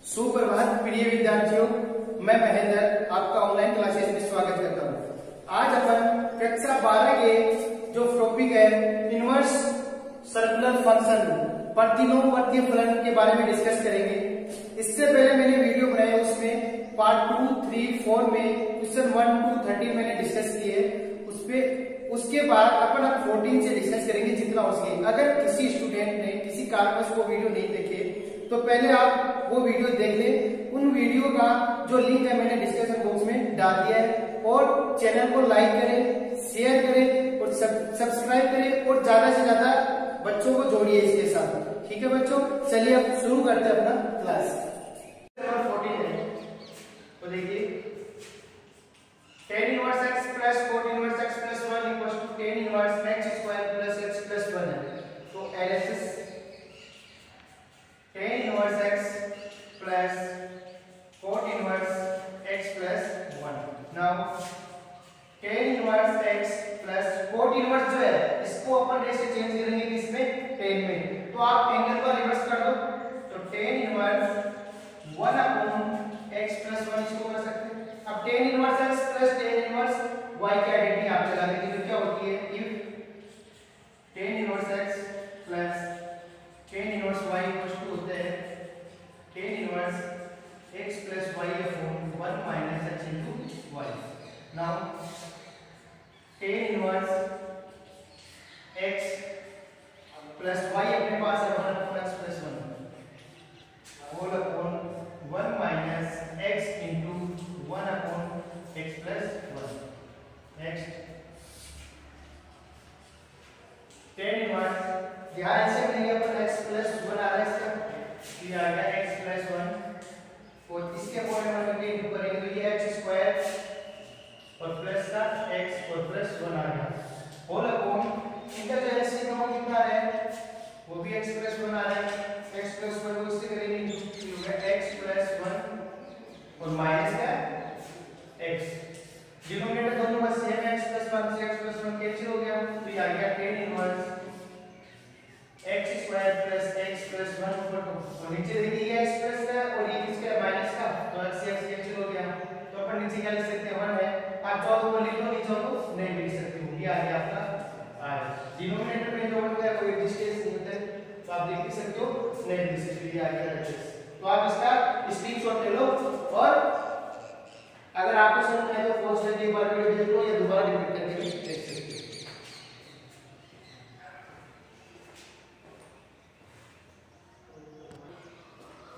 सुप्रभात प्रिय विद्यार्थियों, मैं महेंद्र आपका ऑनलाइन क्लासेस में स्वागत करता हूँ। आज अपन कक्षा 12 के जो टॉपिक है इनवर्स सर्कुलर फंक्शन प्रतिलोमवर्तीय फलन के बारे में डिस्कस करेंगे। इससे पहले मैंने वीडियो बनाया, उसमें पार्ट 2, 3, 4 में क्वेश्चन 1 to 13 मैंने डिस्कस किए। उसके बाद अपन अब 14 से डिस्कस करेंगे जितना हो सके। अगर किसी स्टूडेंट ने किसी कारणवश वो वीडियो नहीं देखे तो पहले आप वो वीडियो देख लें। उन वीडियो का जो लिंक है मैंने डिस्क्रिप्शन बॉक्स में डाल दिया है। और चैनल को लाइक करें, शेयर करें और सब्सक्राइब करें और ज्यादा से ज्यादा बच्चों को जोड़िए इसके साथ। ठीक है बच्चों, चलिए अब शुरू करते हैं अपना क्लास। नंबर 14 है, तो देखिए tan inverse x plus cot inverse x plus 1 equals to tan inverse x square plus x plus 1 है। तो LHS tan inverse x plus cot inverse x plus 1। Now tan inverse x plus cot inverse जो है इसको अपन race से change करेंगे किसमें, tan में। तो आप एंगल को रिवर्स कर दो, तो tan inverse 1 upon x plus 1 इसको कर सकते हैं। अब tan inverse x plus tan inverse y की आइडेंटिटी आप लगा देंगे, तो क्या होती है, if tan inverse x plus tan inverse y equal to होता है tan inverse x plus y upon 1 minus h into y। Now tan inverse x plus y अपने पास है 1 upon x plus 1 whole upon 1 minus x into 1 upon x plus 1। Next tan inverse ध्यान से करेंगे अपन x plus 1 आ रहा है इसका, ये आ गया x प्लस 1 और इसके अकॉर्डिंग हम इंटू करेंगे तो ये x स्क्वायर और प्लस का x और प्लस 1 आ गया होल अपॉन इनका जो एलसीएम है कितना है, वो भी x प्लस 1 आ रहा है। x प्लस 1 को इससे करेंगे इंटू होगा x प्लस 1 और माइनस का x, डिनोमिनेटर दोनों का सेम है, x प्लस 1 से x प्लस 1 कैंसिल हो गया, तो ये आ गया tan inverse x square plus x plus 1 ऊपर तो नीचे देखिए ये x प्लस का और ये किसका है, माइनस का, तो x से x कैंसिल हो गया, तो अपन नीचे क्या लिख सकते हैं 1 है। आप चाहो तो लिख लो, नहीं चाहो तो नहीं लिख सकते हो। ये आ गया आपका r, डिनोमिनेटर में जो होता है कोई डिस्टेंस नहीं होता है, तो आप लिख सकते हो, नहीं लिख सकते। ये आ गया रेडियस, तो आप इसका स्क्रीनशॉट ले लो और अगर आपको समझ में आए तो पॉज करके एक बार वीडियो देख लो या दोबारा रिपीट करके भी देख सकते हो।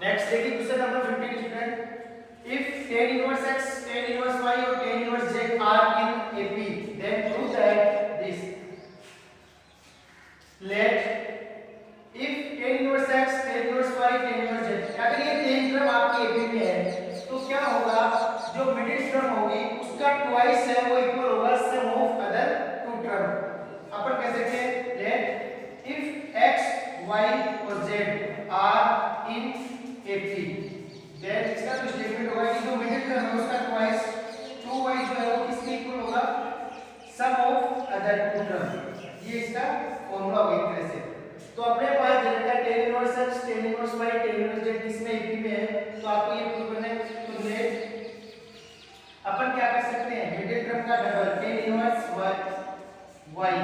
नेक्स्ट देखिए question number 15 student, if tan inverse x, tan inverse y और tan inverse z are in AP, then prove that this। let if tan inverse x, tan inverse y, tan inverse z, अगर ये tan term आपकी AP में है तो क्या होगा, जो मिडिल टर्म होगी उसका ट्वाइस है वो इक्वल होगा sum of other two term. अपन कह सकते हैं लेट इफ x, y और z are in AP, then इसका जो स्टेटमेंट होगा कि जो मिडिल टर्म है उसका ट्वाइस 2y जो है वो किसके इक्वल होगा, sum of other two term. ये इसका फॉर्मूला होगा एक तरह से। तो अपने पास जनता tan inverse x, tan inverse y, tan inverse z किसमें AP में है, तो आपको ये प्रूव करना है। तो लेट अपन क्या कर सकते हैं, मिडिल टर्म का डबल tan इनवर्स y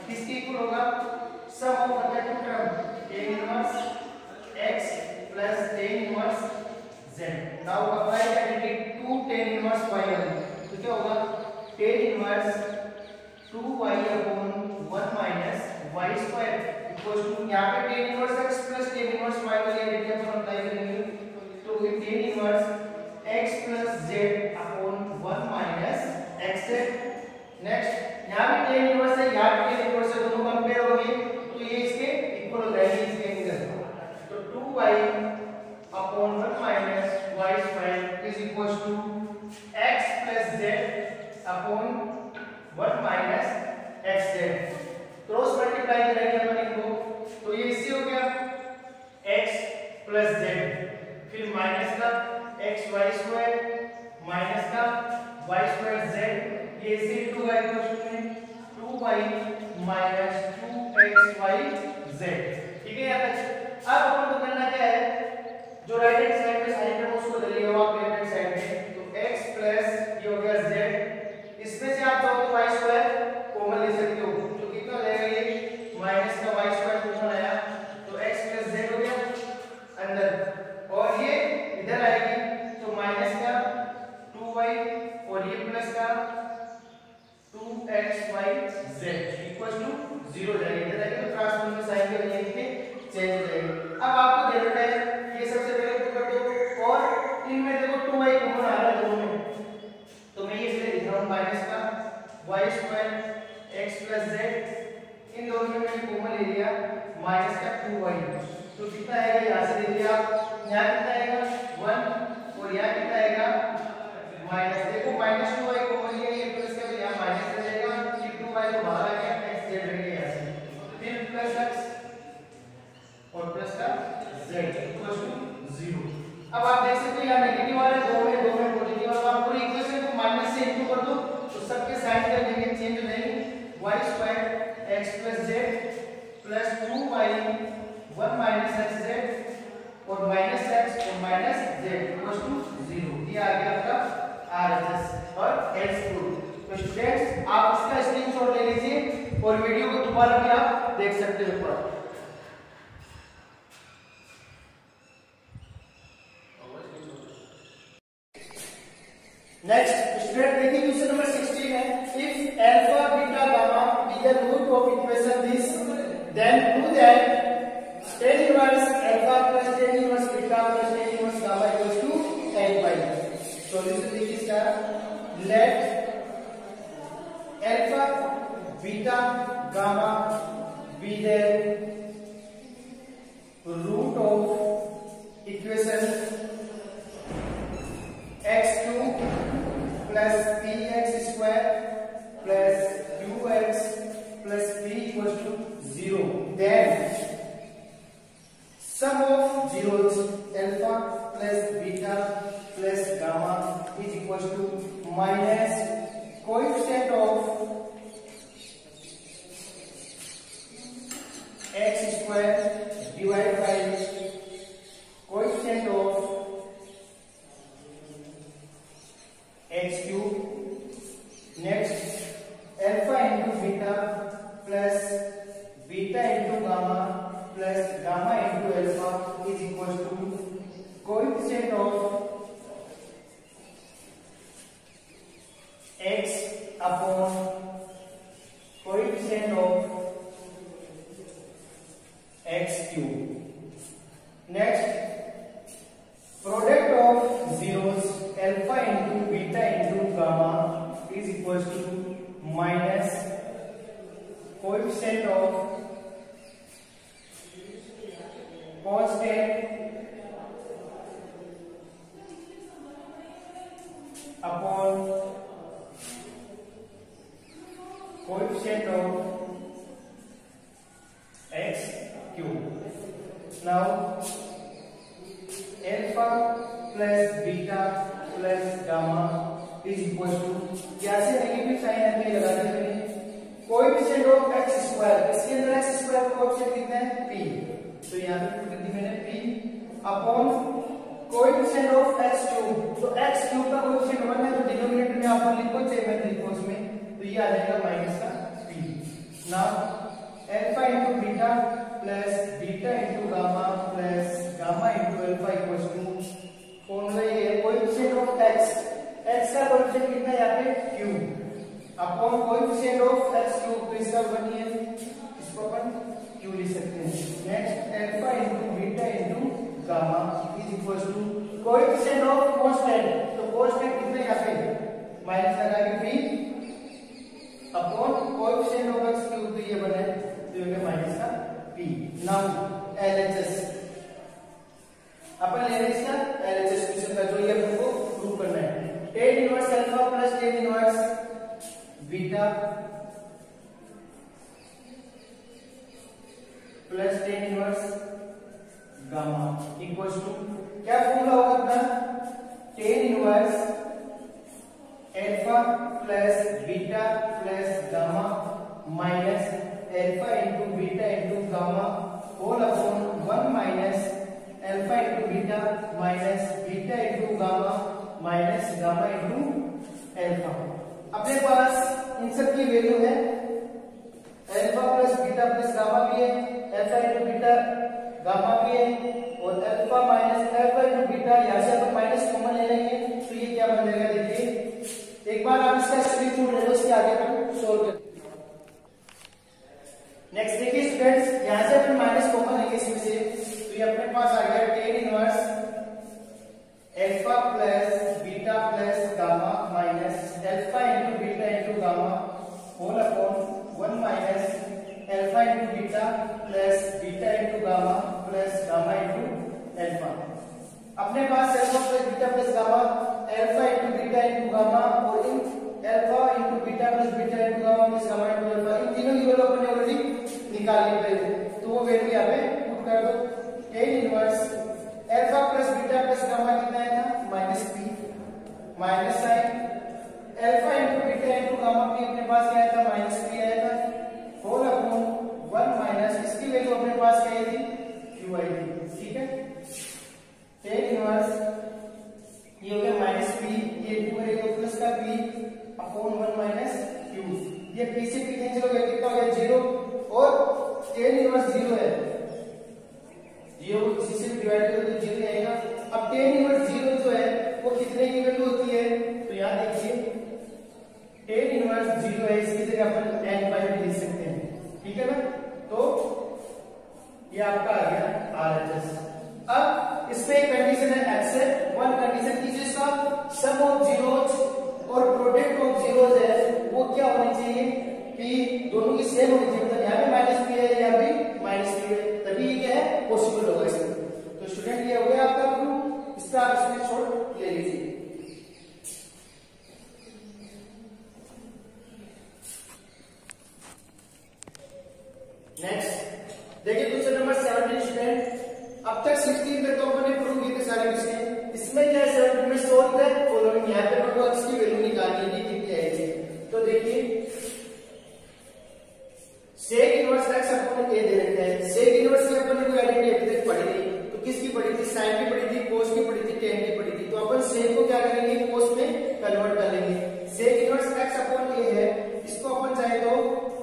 किसके इक्वल होगा, sum of other two term tan inverse x plus tan inverse z। Now apply identity to tan inverse y वाली, तो क्या होगा tan इनवर्स 2y upon 1 minus y square equals to, यहां पे tan inverse x plus tan inverse y वाली identity अपन apply करेंगे, तो ये tan inverse x plus z upon 1 minus xz। Next यहां पे tan इनवर्स है, यहां पे tan इनवर्स है, दोनों कंपेयर हो गए तो ये इसके इक्वल हो जाएंगे इसके एंगल, तो 2y upon 1 minus y square is equals to x plus z upon 1 minus xz। Cross multiply करेंगे अपन इनको, तो ये इससे हो गया x प्लस z, फिर माइनस का xy स्क्वायर माइनस का y स्क्वायर z, ये इससे 2y equals to 2y minus 2xyz। ठीक है यार, अब अपन को करना क्या है, जो राइट हैंड साइड में साइन अब आपको दे रखा है, ये सबसे पहले तो कर दो, और इनमें देखो 2y कॉमन आ रहा है दोनों में, तो मैं ये इसलिए लिख रहा हूँ माइनस का y square x plus z, इन दोनों में मैंने कॉमन ले लिया माइनस का 2y, तो कितना आएगा यहाँ से देखिए आप, यहाँ कितना आएगा 1 और यहाँ कितना आएगा माइनस, देखो माइनस 2y कॉमन लिया, ये प्लस का यहाँ माइनस हो जाएगा, ये 2y को बाहर आ गया, x z रह गया यहाँ से, फिर प्लस x और प्लस का z इक्वल टू 0। अब आप देख सकते हो यहाँ नेगेटिव आ रहा है, दो में पॉजिटिव, और आप पूरी इक्वेशन को माइनस से इनटू कर दो तो सबके साइन कर देंगे, चेंज हो जाएंगे, y square x plus z plus 2y 1 minus xz और माइनस x और माइनस z इक्वल टू 0। ये आ गया आपका RHS और हेल्थ प्रूफ। तो स्टूडेंट्स आप इसका स्क्रीनशॉट ले लीजिए और वीडियो को दोबारा भी आप देख सकते हो ऊपर। नेक्स्ट स्टूडेंट देखिए क्वेश्चन नंबर 16 है, if alpha beta gamma be the root of equation this then prove that tan inverse alpha plus tan inverse beta plus tan inverse gamma equals to n by. Solution देखिए इसका, let alpha beta gamma be the root of equation x2 plus px square plus qx plus p equals to 0, then sum of zeros alpha plus beta plus gamma is equals to minus coefficient of x square divided by coefficient of x cube. Next alpha into beta plus beta into gamma plus gamma into alpha is equals to coefficient of x upon coefficient of x cube. Next product of zeros alpha into beta into gamma is equals to minus coefficient of constant upon coefficient of x cube. Now alpha plus beta plus gamma is equal to, कैसे negative sign आपने लगा देंगे, coefficient of x square, इसके अंदर x square का coefficient कितना है p, तो यहाँ पे पुट कर दी मैंने p upon coefficient of x cube, तो x क्यूब का कोएफिशिएंट 1 है, तो डिनोमिनेटर में आप लिखो चाहे मैं लिखो उसमें, तो ये आ जाएगा माइनस का p। Now alpha into beta plus beta into gamma plus gamma into alpha equals to, formula ये है कोएफिशिएंट ऑफ x, x का कोएफिशिएंट कितना है यहाँ पे cube upon coefficient of x cube, तो इसका 1 है, इसको अपन क्यू लिख सकते हैं। Next alpha into beta into gamma is equals to coefficient of constant, तो कांस्टेंट कितना यहाँ पे माइनस लगा के p upon coefficient of x cube, तो ये बना है, तो ये माइनस का p। नाउ LHS अपन ले रहे इसका LHS क्वेश्चन का, जो ये अपन को प्रूव करना है, tan inverse alpha plus tan inverse beta plus tan inverse gamma equals to, क्या फॉर्मूला होगा अपना, tan inverse alpha plus beta plus gamma minus alpha into beta into gamma whole upon 1 minus alpha into beta minus beta into gamma minus gamma into alpha. अपने पास इन सब की value है, alpha plus beta plus gamma भी है, alpha into beta gamma भी है, और alpha minus alpha into beta, यहां से अपन माइनस कॉमन ले लेंगे, तो ये क्या बन जाएगा देखिए, एक बार आप इसका स्क्रीनशॉट ले लो, इसके आगे अपन सोल्व कर। नेक्स्ट देखिए स्टूडेंट्स, यहां से अपन माइनस कॉमन लेंगे इसमें से, तो ये अपने पास आ गया tan inverse alpha plus beta plus gamma minus alpha into beta into gamma whole upon 1 minus alpha into beta plus beta into gamma plus gamma into alpha. अपने पास alpha plus beta plus gamma alpha into beta into gamma और इन alpha into beta plus beta into gamma plus gamma into alpha, इन तीनों की value अपने already निकाल ली पहले, तो वो वैल्यू यहाँ पे पुट कर दो। Ten inverse alpha plus beta plus gamma कितना आया था minus P minus sine alpha into beta into gamma P अपने पास क्या आया था माइनस पी आया था होल अपॉन 1 माइनस इसकी वैल्यू अपने पास क्या आई थी क्यू आई थी। ठीक है, टेन इनवर्स ये हो गया माइनस पी, ये इंटू करेंगे प्लस का पी अपॉन 1 माइनस क्यू, ये पी से पी कैंसिल हो गया, कितना हो गया जीरो, और टेन इनवर्स जीरो है, जीरो इसी से डिवाइड करो तो जीरो आएगा। अब टेन इनवर्स जीरो जो है वो कितने की वैल्यू होती है, तो यहाँ देखिए टेन इनवर्स जीरो है, इसकी जगह अपन n बाई भी लिख सकते हैं। ठीक है ना, तो ये आपका आ गया RHS। अब इसमें एक कंडीशन है x है, वन कंडीशन की जिसका सम ऑफ जीरोज और प्रोडक्ट ऑफ जीरोज है वो क्या होनी चाहिए कि दोनों की सेम होनी चाहिए, मतलब यहाँ पे माइनस पी है यहाँ भी माइनस पी है, तभी ये क्या है पॉसिबल होगा इसमें। तो स्टूडेंट ये हो गया आपका प्रूफ, इसका आप स्क्रीनशॉट ले लीजिए। नेक्स्ट देखिए क्वेश्चन नंबर 17 स्टूडेंट, अब तक 16 तक तो अपने प्रूफ किए थे सारे विषय, इसमें क्या है 17 में सोल्व है फॉलोइंग, यहाँ पे आपको x की वैल्यू निकालनी है कितनी आएगी। तो देखिए sec inverse x upon a दे रखा है, सेक इनवर्स की अपन ने कोई आइडेंटिटी अभी तक पढ़ी नहीं, तो किसकी पढ़ी थी साइन की पढ़ी थी, कोस की पढ़ी थी, टेन की पढ़ी थी, तो अपन सेक को क्या करेंगे कोस में कन्वर्ट कर लेंगे। Sec inverse x upon a है, इसको अपन चाहे तो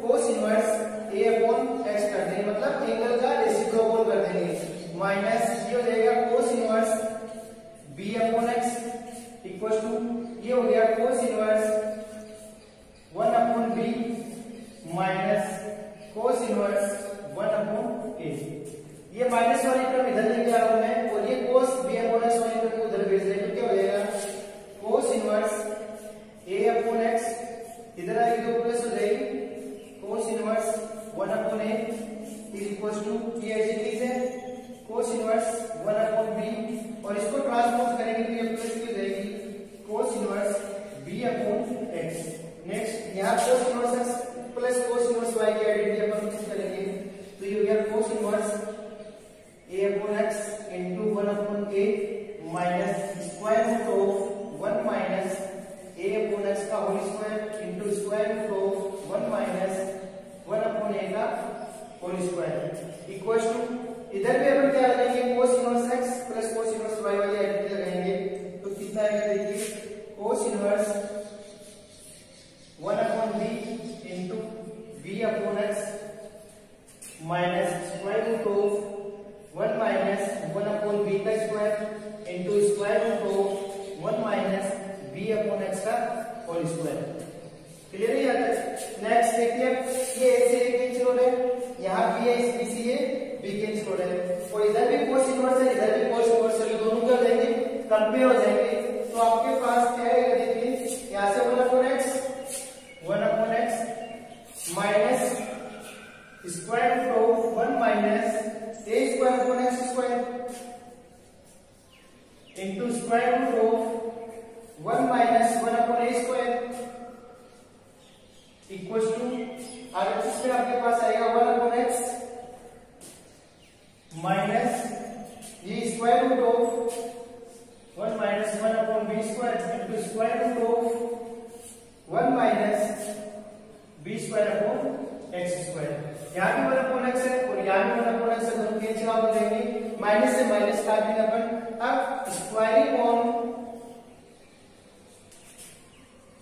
cos inverse a upon x कर देंगे, मतलब एंगल का रेसिप्रोकल कर देंगे, माइनस ये हो जाएगा cos inverse b upon x equal to ये हो गया cos inverse 1 upon b minus cos inverse 1 upon a। ये माइनस वाली टर्म इधर लेके आ रहा हूं मैं, और ये कोस b अपॉन x वाली टर्म को उधर भेज देंगे, तो क्या हो जाएगा cos inverse a upon x, इधर आएगी तो प्लस हो जाएगी cos inverse 1 upon a is equal to ये ऐसे है कोस इनवर्स 1 अपॉन b, और इसको ट्रांसपोज करेंगे तो ये प्लस की हो जाएगी cos inverse b upon x। Next यहाँ cos inverse x plus cos inverse y की आइडेंटिटी अपन यूज करेंगे, तो ये हो गया cos inverse a upon x into 1 upon a minus square root of 1 minus a upon x का whole square into square root of 1 minus 1 upon a का whole square equal to इधर भी अपन क्या लगाएंगे cos inverse x plus cos inverse y वाली identity लगाएंगे, तो कितना आएगा देखिए cos inverse 1 upon b into b upon x minus square root of 1 minus 1 upon b का square into square root of 1 minus b upon x का whole square. Clear है यार। नेक्स्ट देखिए ये a से a कैंसिल हो रहा है, यहाँ b है इस b से ये b कैंसिल हो रहा है, और इधर भी कोस इनवर्स है इधर भी कोस इनवर्स है, दोनों क्या हो जाएंगे कंपेयर हो जाएंगे, तो आपके पास क्या आएगा देखिए यहाँ से 1 upon x minus square root of 1 minus a square upon x square into square root of 1 minus 1 upon a square equal to आगे इसमें आपके पास आएगा 1 अपॉन x माइनस ये square root of 1 minus 1 upon b square into square root of 1 minus b square upon x square. यहाँ भी 1 upon x है और यहाँ भी 1 अपॉन x है, दोनों कैंसिल आउट हो जाएंगे, माइनस से माइनस काट देंगे अपन। अब स्क्वायरिंग ऑन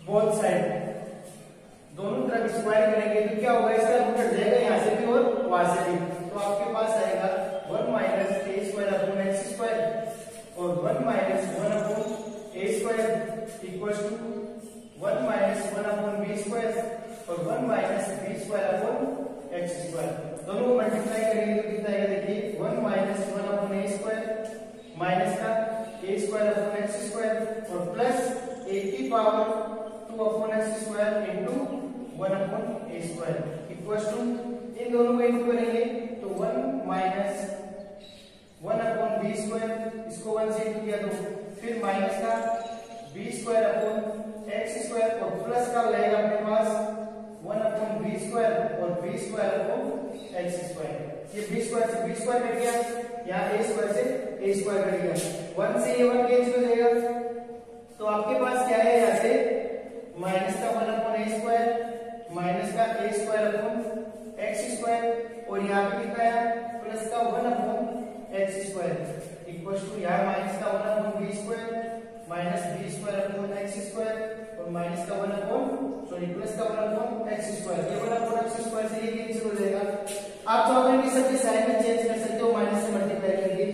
बोथ साइड, दोनों तरफ स्क्वायर करेंगे तो क्या होगा इसका रूट हट जाएगा यहाँ से भी और वहां से भी, तो आपके पास आएगा 1 minus a square upon x square और 1 minus 1 upon a square equal to 1 minus 1 upon b square और 1 minus b square upon x square. दोनों को मल्टीप्लाई करेंगे तो कितना आएगा देखिए 1 माइनस 1 अपॉन माइनस का a square upon x square और प्लस a की power 2 upon x square into 1 upon a square equals to इन दोनों को इंटू करेंगे तो 1 माइनस 1 अपॉन b स्क्वायर, इसको 1 से इंटू किया तो फिर माइनस का b square upon x square और प्लस का रहेगा अपने पास 1 अपॉन b स्क्वायर और b square upon x square. ये b स्क्वायर से b स्क्वायर कट गया, यहाँ a स्क्वायर से a स्क्वायर कट गया, 1 से ये 1 कैंसिल हो जाएगा तो आपके पास क्या है यहाँ से माइनस का 1 अपॉन a स्क्वायर माइनस का a square upon x square और यहाँ पे कितना है प्लस का 1 upon x square equal to यहाँ माइनस का 1 upon b square minus b square upon x square और माइनस का 1 अपॉन प्लस का 1 अपॉन x स्क्वायर, ये 1 अपॉन x स्क्वायर से ये कैंसिल हो जाएगा। आप चाहो तो सबके साइन में चेंज कर सकते हो माइनस से मल्टीप्लाई करके,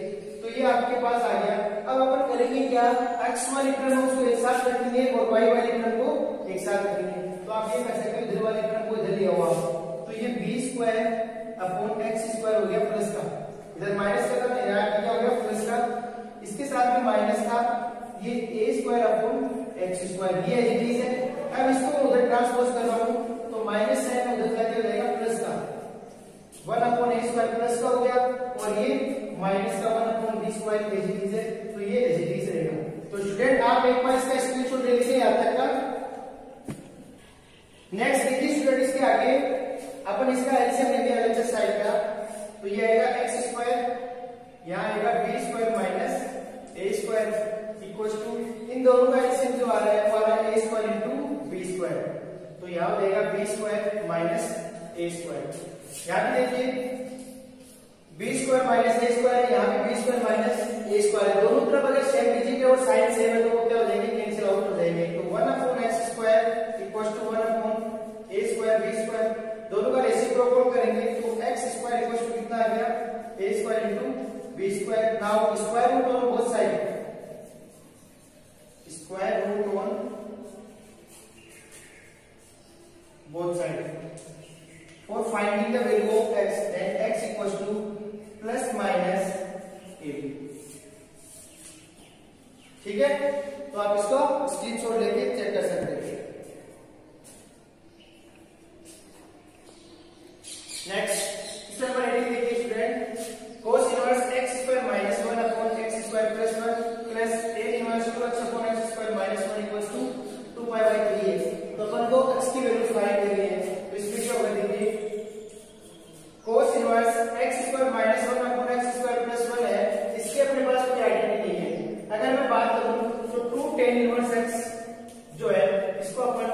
तो ये आपके पास आ गया। अब अपन करेंगे क्या, x वाले टर्म को एक साथ रखेंगे और y वाले टर्म को एक साथ रखेंगे, तो आप ये कर सकते हो इधर वाले टर्म को इधर ले आओ आप, तो ये b square upon x square हो गया प्लस का, इधर माइनस का था यहाँ क्या हो गया प्लस का, इसके साथ में माइनस था ये a square upon x square, ये एज है। अब इसको उधर ट्रांसपोज करवाऊं तो माइनस साइन उधर जाके हो जाएगा प्लस का 1 अपॉन a स्क्वायर प्लस का हो गया और ये माइनस का 1 अपॉन b स्क्वायर एज है, तो ये एज रहेगा। तो स्टूडेंट आप एक बार इसका स्क्रीनशॉट ले लीजिए यहाँ तक का। नेक्स्ट देखिए स्टूडेंट इसके आगे अपन इसका एलसीएम लेंगे अलग साइड का, तो ये आएगा x स्क्वायर, यहाँ आएगा b square minus a square equals to इन दोनों का एलसीएम जो आ रहा है वो आ रहा है a square into b square, तो यहाँ हो जाएगा b square minus a square. यहाँ पे देखिए b square minus a square, यहाँ पे b square minus a square, दोनों तरफ अगर सेम लीजिए और साइन सेम है तो वो क्या हो जाएंगे कैंसिल आउट हो जाएंगे, तो 1 upon x square equals to 1 upon a square b square, दोनों का रेसिप्रोकल करेंगे तो x स्क्वायर इक्वल्स टू कितना आ गया a square into b square. Now square root on both side, square root on both sides for finding the value of x, then x equals to plus minus a, ठीक है। तो आप इसको screenshot लेके check कर सकते हैं। Next question number 18 देखिए student, cos inverse x square minus 1 upon x square plus 1 plus tan inverse 2x upon x square minus 1 equals to 2 pi by 3 है। तो अपन को x की वैल्यू फाइंड करनी है, तो इसमें क्या होगा देखिए cos inverse x square minus 1 upon x square plus 1 है, इसके अपने पास कोई आइडेंटिटी नहीं है। अगर मैं बात करूं तो 2 tan इनवर्स x जो है इसको अपन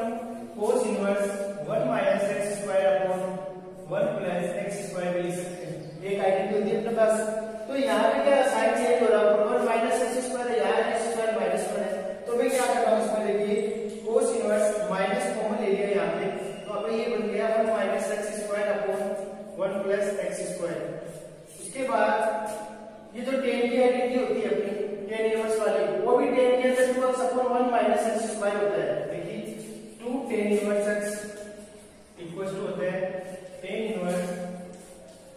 cos inverse 1 minus x square upon 1 plus x square भी लिख सकते हैं, एक आइडेंटिटी होती है अपने पास। तो यहाँ पे क्या साइन चेंज हो रहा है, 1 माइनस x स्क्वायर है, यहाँ x स्क्वायर माइनस 1 है, तो मैं क्या कर रहा हूँ इसमें देखिए cos इनवर्स माइनस कॉमन ले लिया यहाँ पे, तो अब ये बन गया 1 minus x square upon 1 plus x square. उसके बाद ये जो tan की आइडेंटिटी होती है अपनी tan इनवर्स वाली, वो भी tan के अंदर 2x upon 1 minus x square होता है। देखिए 2 tan inverse x equals to होता है tan inverse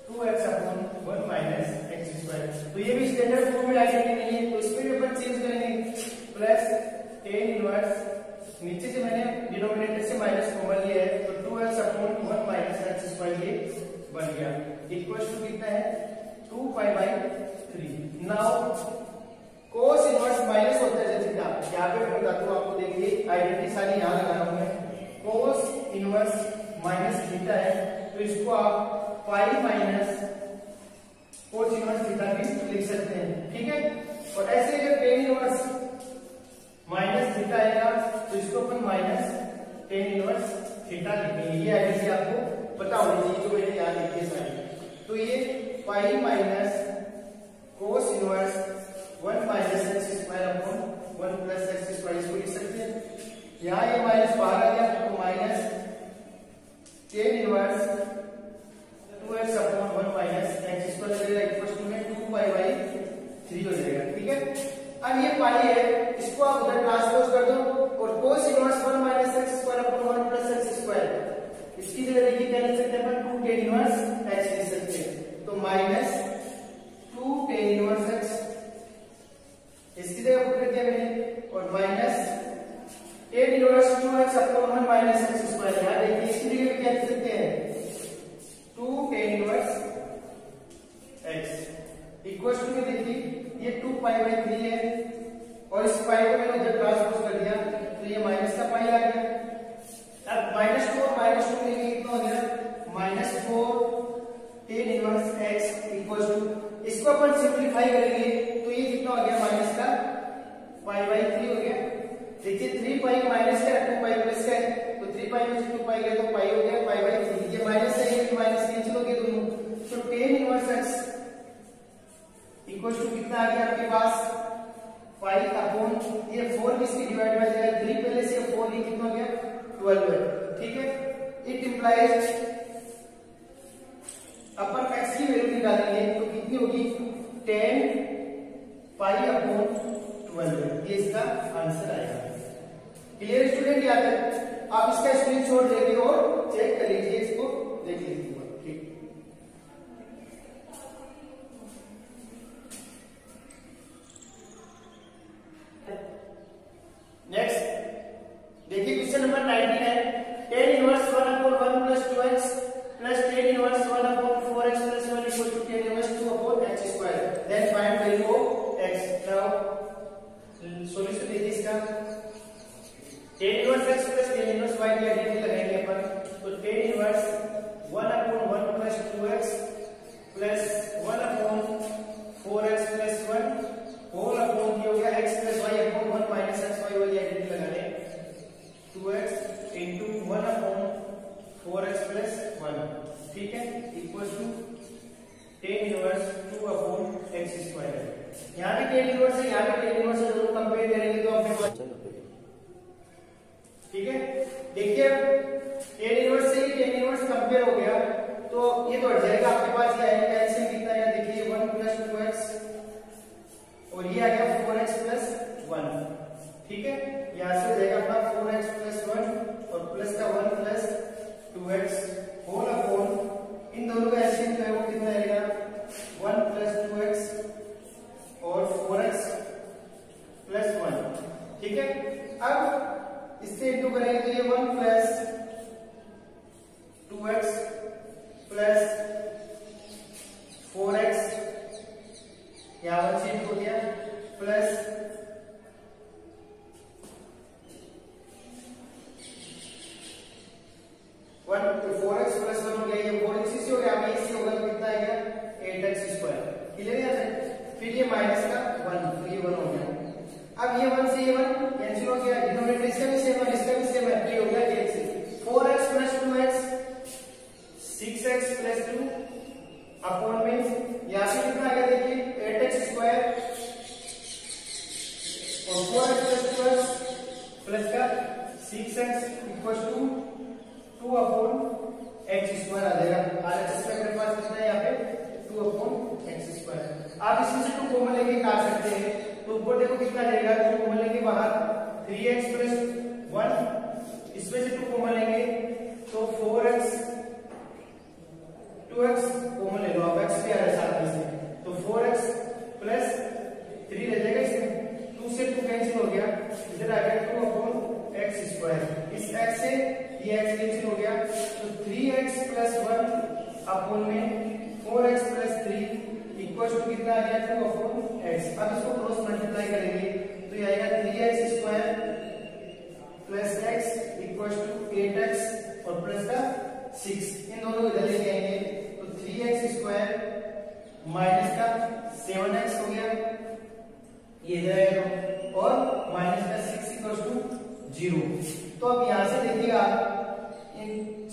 2x upon 1 minus x square. तो ये भी स्टैंडर्ड फॉर्म में आइडेंटिटी नहीं है, तो इसमें भी अपन चेंज करेंगे प्लस tan इनवर्स, नीचे से मैंने डिनोमिनेटर से माइनस कॉमन लिया है, तो 2x upon 1 minus x square ये बन गया इक्वल्स टू कितना है 2 pi by 3। Now cos inverse minus होता है जैसे कि यहाँ पे मैं बताता हूँ आपको, देखिए आइडेंटिटी सारी यहाँ लगा रहा हूँ मैं, cos इनवर्स माइनस थीटा है तो इसको आप pi minus cos inverse theta भी लिख सकते हैं, ठीक है। और ऐसे जब tan इनवर्स माइनस थीटा आएगा तो इसको अपन माइनस tan इनवर्स थीटा लिखेंगे, ये आइडेंटिटी आपको पता होनी चाहिए जो मैंने यहाँ लिखी है सारी। तो ये pi minus cos inverse 1 minus x square upon 1 plus x square इसको लिख सकते हैं। यहाँ ये माइनस बाहर आ गया तो minus tan inverse 2x upon 1 minus x square लगेगा इक्वल्स टू में 2 पाई बाई 3 हो जाएगा, ठीक है। अब ये पाई है, इसको आप उधर ट्रांसपोज कर दो और cos inverse 1 minus x square upon 1 plus x square, इसकी जगह देखिए क्या लिख सकते हैं अपन 2 tan इनवर्स x लिख सकते हैं, तो minus 2 tan inverse x minus x square. यहाँ देखिए इसकी जगह क्या लिख सकते हैं 2 tan inverse x equal to में देखिए ये 2 पाई बाई 3 है और इस पाई को मैंने जब ट्रांसपोज कर दिया तो ये माइनस का पाई आ गया। अब -4 लेंगे कितना हो गया -4 tan inverse x equal to इसको अपन सिंपलीफाई करेंगे तो ये कितना हो गया माइनस का पाई बाई 3 हो गया। देखिए 3 पाई माइनस का 2 पाई प्लस का है तो 3 पाई में से 2 पाई गया तो पाई हो गया पाई बाई 3। ये माइनस है ये माइनस कैंसिल हो गए दोनों तो tan inverse x equal to कितना आ गया आपके पास 5 अपॉन ये 4 किसकी डिवाइड बाय जाएगा 3 पहले से 4 ये कितना हो गया 12 है। ठीक है इट इंप्लाइज अपन x की वैल्यू निकालेंगे तो कितनी होगी 10 पाई अपॉन 12 ये इसका आंसर आएगा। Clear student? याद है आप इसका स्क्रीनशॉट लेके और चेक कर लीजिए इसको देख लीजिए। ठीक नेक्स्ट देखिए क्वेश्चन नंबर 19 है tan inverse 1 upon 1 plus 2x plus tan inverse 1 upon 4x plus 1 equal to tan inverse 2 upon x square then find value of x। now solution देखिए इसका tan inverse x plus tan inverse y की identity लगाएंगे अपन तो tan inverse 1 upon 1 plus 2x plus 1 upon 4x plus 1 whole upon ये हो गया x plus y upon 1 minus x y वाली identity लगाने 2x into 1 upon 4x plus 1 ठीक है equal to tan inverse 2 upon x square. यहाँ पे tan inverse है यहाँ पे tan इनवर्स है दोनों कंपेयर करेंगे तो अपने पास ठीक है। देखिए tan इनवर्स से ही tan इनवर्स कंपेयर हो गया तो ये तो हट जाएगा आपके पास ये आएगा एलसीएम कितना है देखिए 1 plus 2x और ये आ गया 4x plus 1 ठीक है। यहाँ से हो जाएगा अपना 4x plus 1 और प्लस का 1 plus 2x होल अपॉन इन दोनों का एलसीएम जो है वो कितना आएगा 1 plus 2x और 4x plus 1 ठीक है। अब इससे इंटू करेंगे तो ये 1 plus 2x plus 4x यहाँ 1 से इंटू हो गया प्लस 4x प्लस 1 हो गया ये 4x से हो गया अब इसी होगा तो कितना आएगा 8x स्क्वायर। क्लियर है? फिर ये माइनस का 1 तो ये 1 हो गया। अब ये 1 से ये 1 कैंसिल हो गया डिनोमिनेटर इसका भी सेम है इसका भी सेम है ये हो गया 8 से 4x plus 2x 6x plus 2 upon में यहां से कितना आ गया देखिए 8x स्क्वायर और 4x प्लस 2x प्लस का 6x equal to 2 upon x square आ जाएगा। RHS का मेरे पास कितना है यहाँ पे 2 अपॉन x स्क्वायर। आप इसमें से 2 कॉमन लेके काट सकते हैं तो ऊपर देखो कितना रहेगा 2 कॉमन लेंगे बाहर 3x प्लस 1 इसमें से 2 कॉमन लेंगे तो 4x 2x कॉमन ले लो आप x भी आ रहा है साथ में से तो 4x प्लस 3 रह जाएगा इसमें 2 से 2 कैंसिल हो गया इधर आ गया 2 अपॉन x स्क्वायर। इस x से ये x कैंसिल हो गया तो 3x प्लस 1 अपॉन में 4x प्लस 3 इक्वल टू कितना आ गया 2 अपॉन x। अब इसको क्रॉस मल्टीप्लाई करेंगे तो ये आएगा 3x square plus x equal to 8x और प्लस का 6 इन दोनों को इधर लेके आएंगे तो 3x स्क्वायर माइनस का 7x हो गया ये इधर आएगा और माइनस का 6 इक्वल टू 0। तो अब यहां से देखिएगा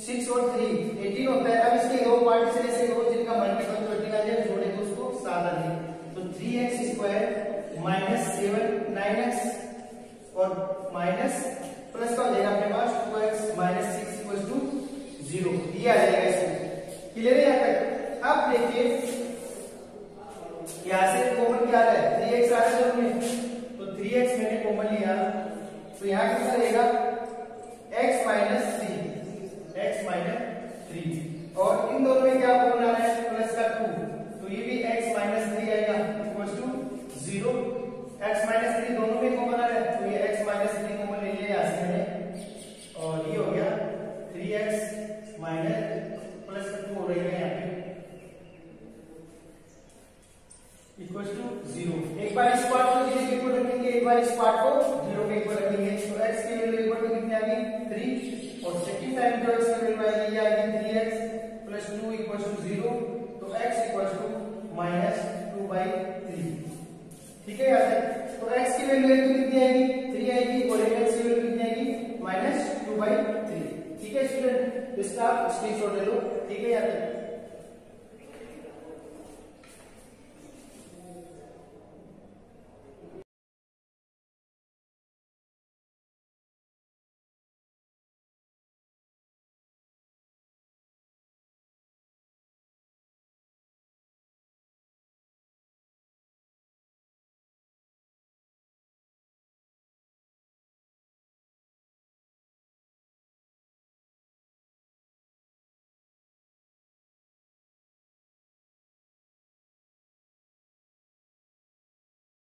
6 और 3 18 होता है। अब इसके दो पार्ट से ऐसे दो जिनका मल्टीपल तो निकाल जाए जोड़े तो उसको 7 आ जाए तो 3x स्क्वायर माइनस 7 9x और माइनस प्लस का हो जाएगा अपने पास 2x माइनस 6 इक्वल टू 0 ये आ जाएगा इसमें। क्लियर है यहाँ तक? अब देखिए यहाँ से कॉमन क्या आ रहा है 3x आ रहा है में तो 3x मैंने कॉमन लिया तो यहाँ कितना रहेगा x माइनस 3 और इन दोनों में क्या कॉमन आ रहा है प्लस का 2 तो ये भी x माइनस 3 आएगा इक्वल टू 0। x माइनस 3 दोनों में कॉमन आ रहा है तो ये x माइनस 3 कॉमन ले लिया यहाँ से मैंने और ये हो जीरो। एक बार इस पार्ट को जीरो के इक्वल रखेंगे, एक बार इस पार्ट को जीरो के इक्वल रखेंगे, तो x की वैल्यू इक्वल टू कितनी आ गई 3, और सेकंड टाइम जो x की वैल्यू आएगी ये आएगी 3x प्लस 2 इक्वल टू 0, तो x इक्वल टू माइनस 2/3। ठीक है यार, तो x की वैल्यू कितनी आएगी 3 आएगी, और x की वैल्यू कितनी आएगी माइनस 2/3। ठीक है स्टूडेंट, इसका स्क्रीनशॉट ले लो। ठीक है यार।